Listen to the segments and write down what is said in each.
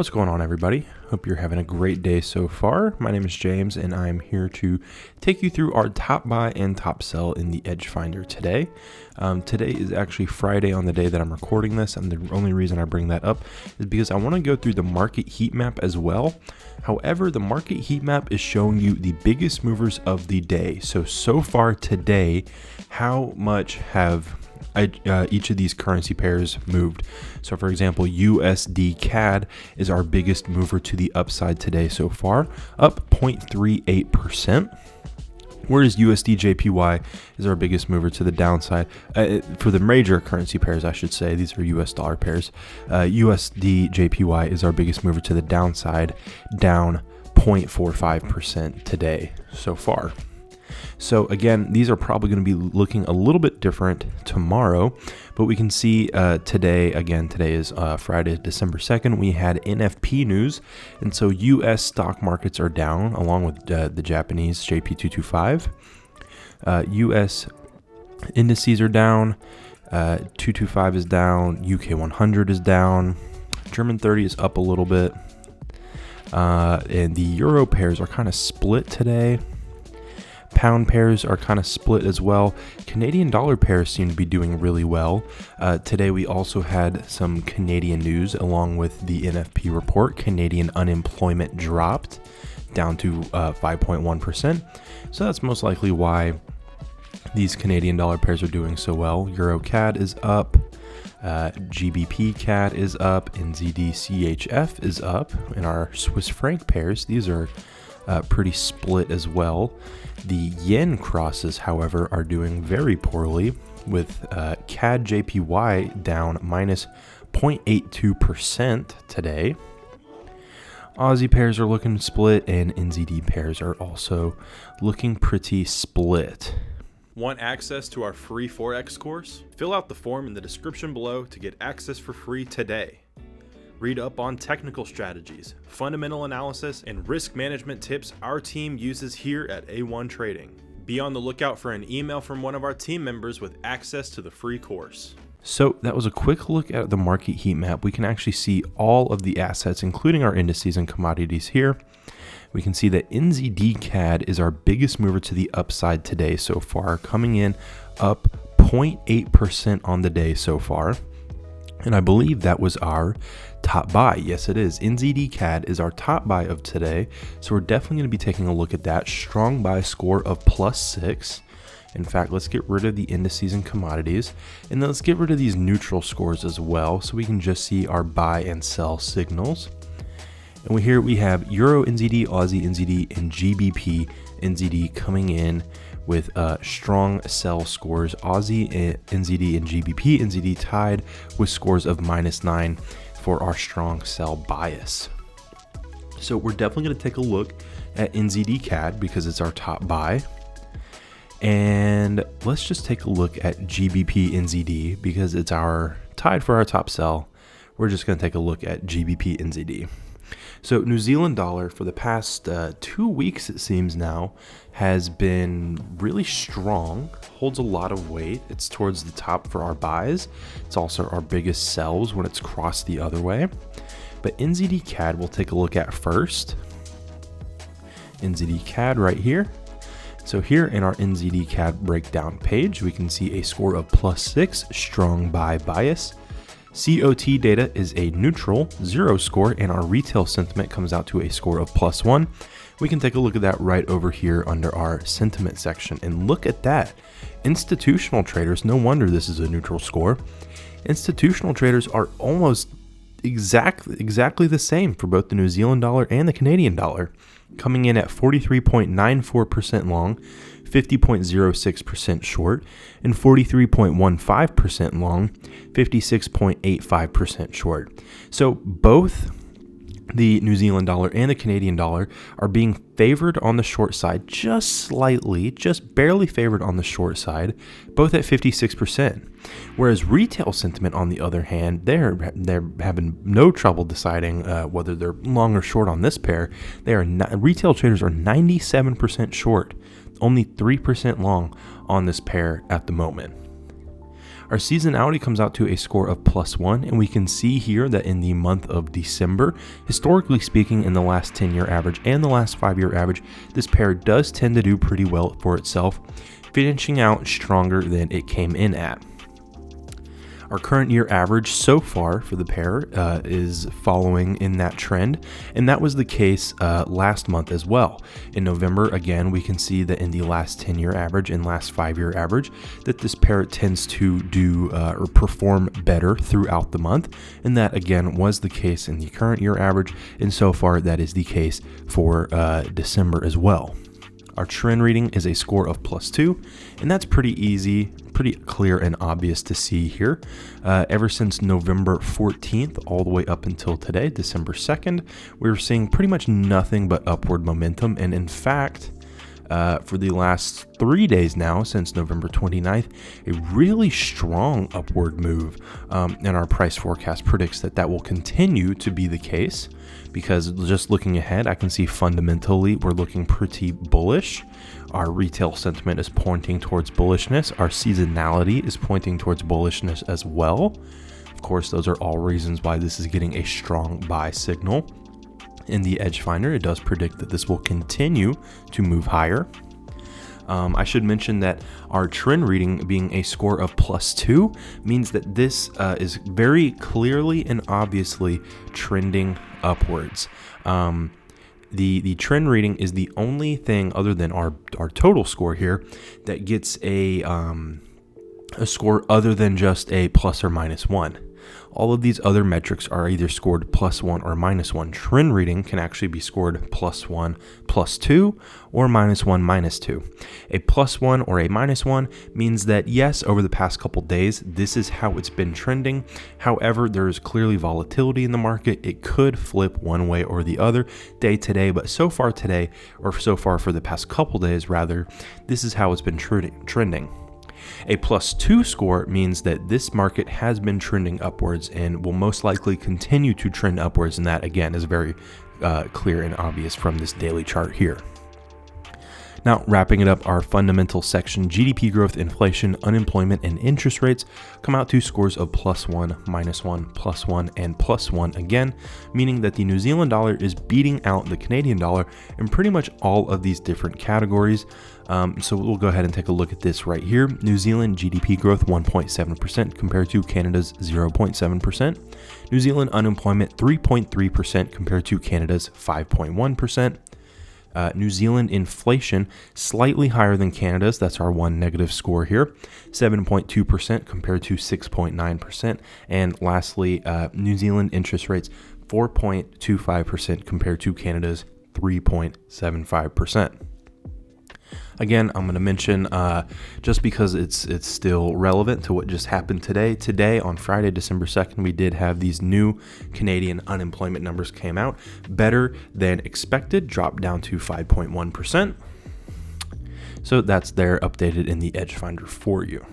What's going on, everybody? Hope you're having a great day so far. My name is James, and I'm here to take you through our top buy and top sell in the Edge Finder today. Today is actually Friday on the day that I'm recording this, and the only reason I bring that up is because I want to go through the market heat map as well. However, the market heat map is showing you the biggest movers of the day. So far today, how much have each of these currency pairs moved? So for example, USD CAD is our biggest mover to the upside today so far, up 0.38%. Whereas USD JPY is our biggest mover to the downside. For the major currency pairs, I should say, these are US dollar pairs. USD JPY is our biggest mover to the downside, down 0.45% today so far. So again, these are probably going to be looking a little bit different tomorrow, but we can see today is Friday, December 2nd, we had NFP news, and so US stock markets are down along with the Japanese JP225. US indices are down, 225 is down, UK 100 is down, German 30 is up a little bit, and the Euro pairs are kind of split today. Pound pairs are kind of split as well. Canadian dollar pairs seem to be doing really well. Today we also had some Canadian news along with the NFP report. Canadian unemployment dropped down to 5.1%. So that's most likely why these Canadian dollar pairs are doing so well. Euro CAD is up. GBP CAD is up. NZD CHF is up. And our Swiss franc pairs, these are pretty split as well. The yen crosses, however, are doing very poorly, with CAD JPY down minus 0.82% today. Aussie pairs are looking split, and NZD pairs are also looking pretty split. Want access to our free Forex course? Fill out the form in the description below to get access for free today. Read up on technical strategies, fundamental analysis, and risk management tips our team uses here at A1 Trading. Be on the lookout for an email from one of our team members with access to the free course. So that was a quick look at the market heat map. We can actually see all of the assets, including our indices and commodities here. We can see that NZD CAD is our biggest mover to the upside today so far, coming in up 0.8% on the day so far. And I believe that was our top buy. Yes, it is. NZD CAD is our top buy of today. So we're definitely going to be taking a look at that. Strong buy score of +6. In fact, let's get rid of the indices and commodities. And then let's get rid of these neutral scores as well, so we can just see our buy and sell signals. And here we have Euro NZD, Aussie NZD, and GBP NZD coming in with strong sell scores. Aussie NZD and GBP NZD tied with scores of -9 for our strong sell bias. So we're definitely going to take a look at NZD CAD because it's our top buy. And let's just take a look at GBP NZD because it's our tied for our top sell. We're just going to take a look at GBP NZD. So New Zealand dollar for the past 2 weeks, it seems now, has been really strong, holds a lot of weight. It's towards the top for our buys. It's also our biggest sells when it's crossed the other way. But NZD CAD we'll take a look at first. NZD CAD right here. So here in our NZD CAD breakdown page, we can see a score of +6, strong buy bias. COT data is a neutral 0 score, and our retail sentiment comes out to a score of +1. We can take a look at that right over here under our sentiment section, and look at that. Institutional traders, no wonder this is a neutral score. Institutional traders are almost exactly the same for both the New Zealand dollar and the Canadian dollar, coming in at 43.94% long, 50.06% short, and 43.15% long, 56.85% short. So both the New Zealand dollar and the Canadian dollar are being favored on the short side, just slightly, just barely favored on the short side, both at 56%. Whereas retail sentiment, on the other hand, they're having no trouble deciding whether they're long or short on this pair. Retail traders are 97% short, only 3% long on this pair at the moment. Our seasonality comes out to a score of +1, and we can see here that in the month of December, historically speaking, in the last 10-year average and the last 5-year average, this pair does tend to do pretty well for itself, finishing out stronger than it came in at. Our current year average so far for the pair is following in that trend, and that was the case last month as well. In November, again, we can see that in the last 10-year average and last 5-year average, that this pair tends to do or perform better throughout the month, and that again was the case in the current year average, and so far that is the case for December as well. Our trend reading is a score of +2, and that's pretty easy, pretty clear and obvious to see here. Ever since November 14th all the way up until today, December 2nd, we're seeing pretty much nothing but upward momentum. And in fact, for the last 3 days now, since November 29th, a really strong upward move. And our price forecast predicts that that will continue to be the case, because just looking ahead, I can see fundamentally we're looking pretty bullish. Our retail sentiment is pointing towards bullishness. Our seasonality is pointing towards bullishness as well. Of course, those are all reasons why this is getting a strong buy signal. In the Edge Finder, it does predict that this will continue to move higher. I should mention that our trend reading being a score of +2 means that this is very clearly and obviously trending upwards. The trend reading is the only thing other than our total score here that gets a score other than just a plus or minus 1. All of these other metrics are either scored +1 or -1. Trend reading can actually be scored +1, +2, or -1, -2. A +1 or a -1 means that yes, over the past couple days, this is how it's been trending. However, there is clearly volatility in the market. It could flip one way or the other day to day, but so far today, or so far for the past couple days rather, this is how it's been trending. A +2 score means that this market has been trending upwards and will most likely continue to trend upwards, and that again is very clear and obvious from this daily chart here. Now, wrapping it up, our fundamental section, GDP growth, inflation, unemployment, and interest rates come out to scores of +1, -1, +1, and +1 again, meaning that the New Zealand dollar is beating out the Canadian dollar in pretty much all of these different categories. So we'll go ahead and take a look at this right here. New Zealand GDP growth 1.7% compared to Canada's 0.7%. New Zealand unemployment 3.3% compared to Canada's 5.1%. New Zealand inflation slightly higher than Canada's, that's our one negative score here, 7.2% compared to 6.9%. And lastly, New Zealand interest rates 4.25% compared to Canada's 3.75%. Again, I'm going to mention, just because it's still relevant to what just happened today. Today, on Friday, December 2nd, we did have these new Canadian unemployment numbers came out. Better than expected, dropped down to 5.1%. So that's there updated in the Edge Finder for you.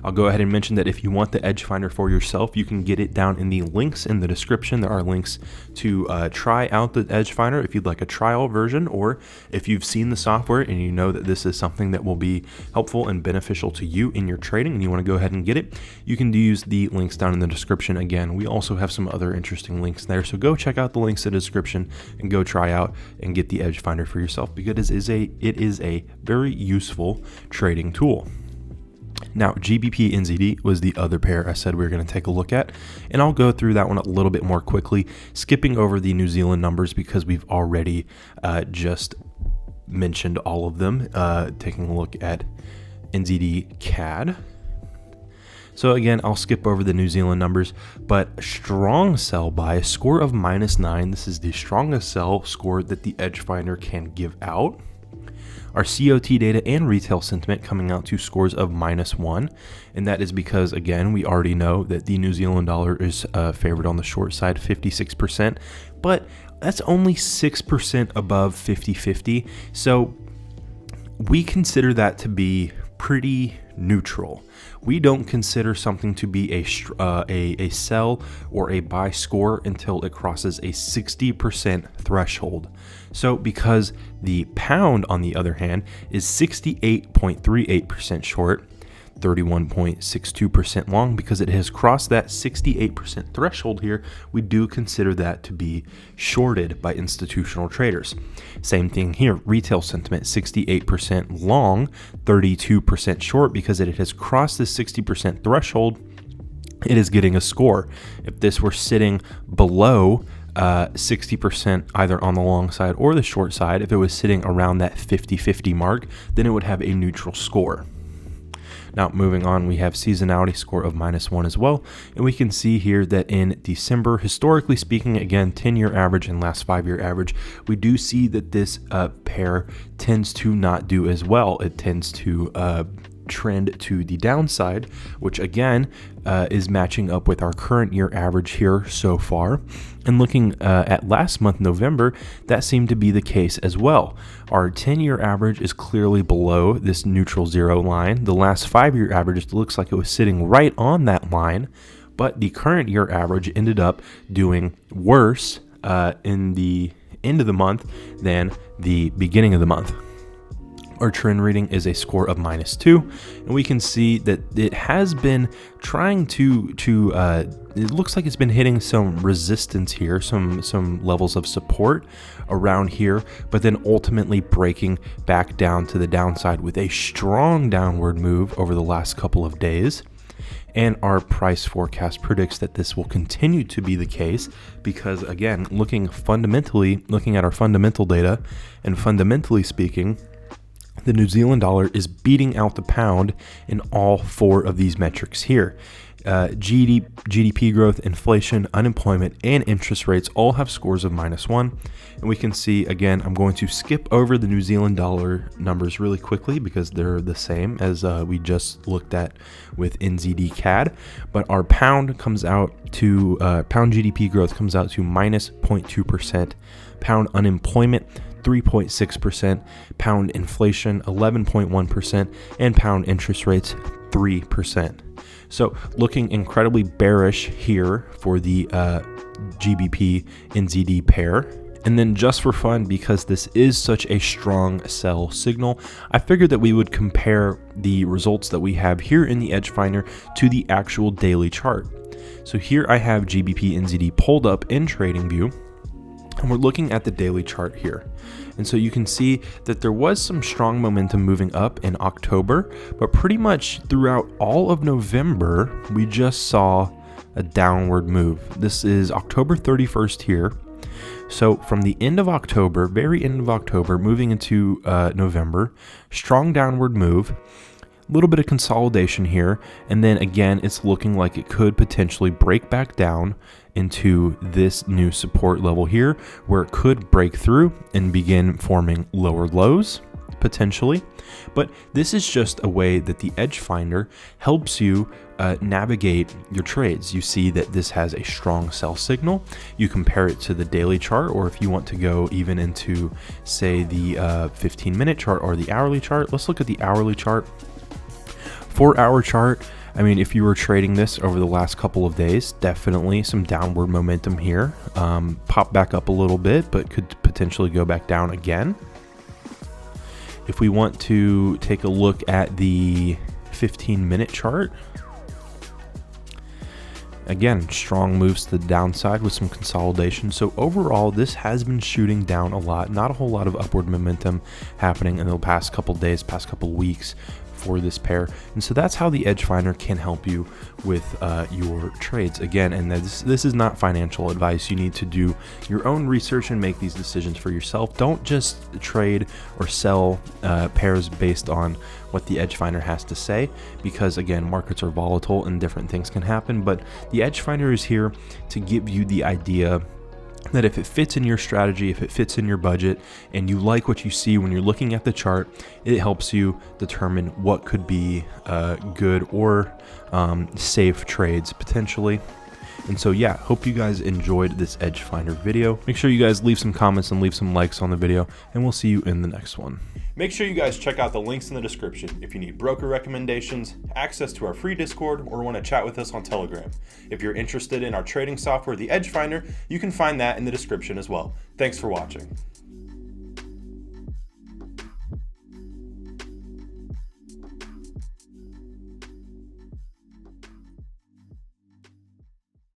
I'll go ahead and mention that if you want the Edge Finder for yourself, you can get it down in the links in the description. There are links to try out the Edge Finder if you'd like a trial version, or if you've seen the software and you know that this is something that will be helpful and beneficial to you in your trading and you want to go ahead and get it, you can use the links down in the description. Again, we also have some other interesting links there, so go check out the links in the description and go try out and get the Edge Finder for yourself, because it is a very useful trading tool. Now, GBP NZD was the other pair I said we were going to take a look at, and I'll go through that one a little bit more quickly, skipping over the New Zealand numbers because we've already just mentioned all of them, taking a look at NZD CAD. So again, I'll skip over the New Zealand numbers, but strong sell by a score of -9. This is the strongest sell score that the Edge Finder can give out. Our COT data and retail sentiment coming out to scores of -1, and that is because, again, we already know that the New Zealand dollar is favored on the short side, 56%, but that's only 6% above 50-50, so we consider that to be pretty neutral. We don't consider something to be a sell or a buy score until it crosses a 60% threshold. So because the pound, on the other hand, is 68.38% short, 31.62% long. Because it has crossed that 68% threshold here, we do consider that to be shorted by institutional traders. Same thing here, retail sentiment, 68% long, 32% short. Because it has crossed the 60% threshold, it is getting a score. If this were sitting below 60% either on the long side or the short side, if it was sitting around that 50-50 mark, then it would have a neutral score. Now moving on, we have seasonality score of -1 as well, and we can see here that in December, historically speaking, again 10-year average and last 5-year average, we do see that this pair tends to not do as well. It tends to trend to the downside, which again is matching up with our current year average here so far. And looking at last month, November, that seemed to be the case as well. Our 10-year average is clearly below this neutral zero line. The last 5-year average looks like it was sitting right on that line, but the current year average ended up doing worse in the end of the month than the beginning of the month. Our trend reading is a score of -2, and we can see that it has been trying to it looks like it's been hitting some resistance here, some levels of support around here, but then ultimately breaking back down to the downside with a strong downward move over the last couple of days. And our price forecast predicts that this will continue to be the case because, again, looking at our fundamental data, and fundamentally speaking, the New Zealand dollar is beating out the pound in all 4 of these metrics here. GDP growth, inflation, unemployment, and interest rates all have scores of -1. And we can see, again, I'm going to skip over the New Zealand dollar numbers really quickly because they're the same as we just looked at with NZD CAD. But our pound comes out to, pound GDP growth comes out to -0.2%. Pound unemployment, 3.6%, pound inflation 11.1%, and pound interest rates 3%. So looking incredibly bearish here for the GBP NZD pair. And then just for fun, because this is such a strong sell signal, I figured that we would compare the results that we have here in the Edge Finder to the actual daily chart. So here I have GBP NZD pulled up in TradingView, and we're looking at the daily chart here. And so you can see that there was some strong momentum moving up in October, but pretty much throughout all of November, we just saw a downward move. This is October 31st here. So from the end of October, very end of October, moving into November, strong downward move, a little bit of consolidation here, and then again, it's looking like it could potentially break back down into this new support level here, where it could break through and begin forming lower lows, potentially. But this is just a way that the Edge Finder helps you navigate your trades. You see that this has a strong sell signal. You compare it to the daily chart, or if you want to go even into, say, the 15-minute chart or the hourly chart. Let's look at the hourly chart. 4-hour chart, I mean, if you were trading this over the last couple of days, definitely some downward momentum here. Pop back up a little bit, but could potentially go back down again. If we want to take a look at the 15-minute chart, again, strong moves to the downside with some consolidation. So overall, this has been shooting down a lot. Not a whole lot of upward momentum happening in the past couple days, past couple weeks for this pair. And so that's how the Edge Finder can help you with your trades. Again, and this is not financial advice. You need to do your own research and make these decisions for yourself. Don't just trade or sell pairs based on what the Edge Finder has to say, because again, markets are volatile and different things can happen. But the Edge Finder is here to give you the idea that if it fits in your strategy, if it fits in your budget, and you like what you see when you're looking at the chart, it helps you determine what could be good or safe trades potentially. And so yeah, hope you guys enjoyed this Edge Finder video. Make sure you guys leave some comments and leave some likes on the video, and we'll see you in the next one. Make sure you guys check out the links in the description if you need broker recommendations, access to our free Discord, or want to chat with us on Telegram. If you're interested in our trading software, the Edge Finder, you can find that in the description as well. Thanks for watching.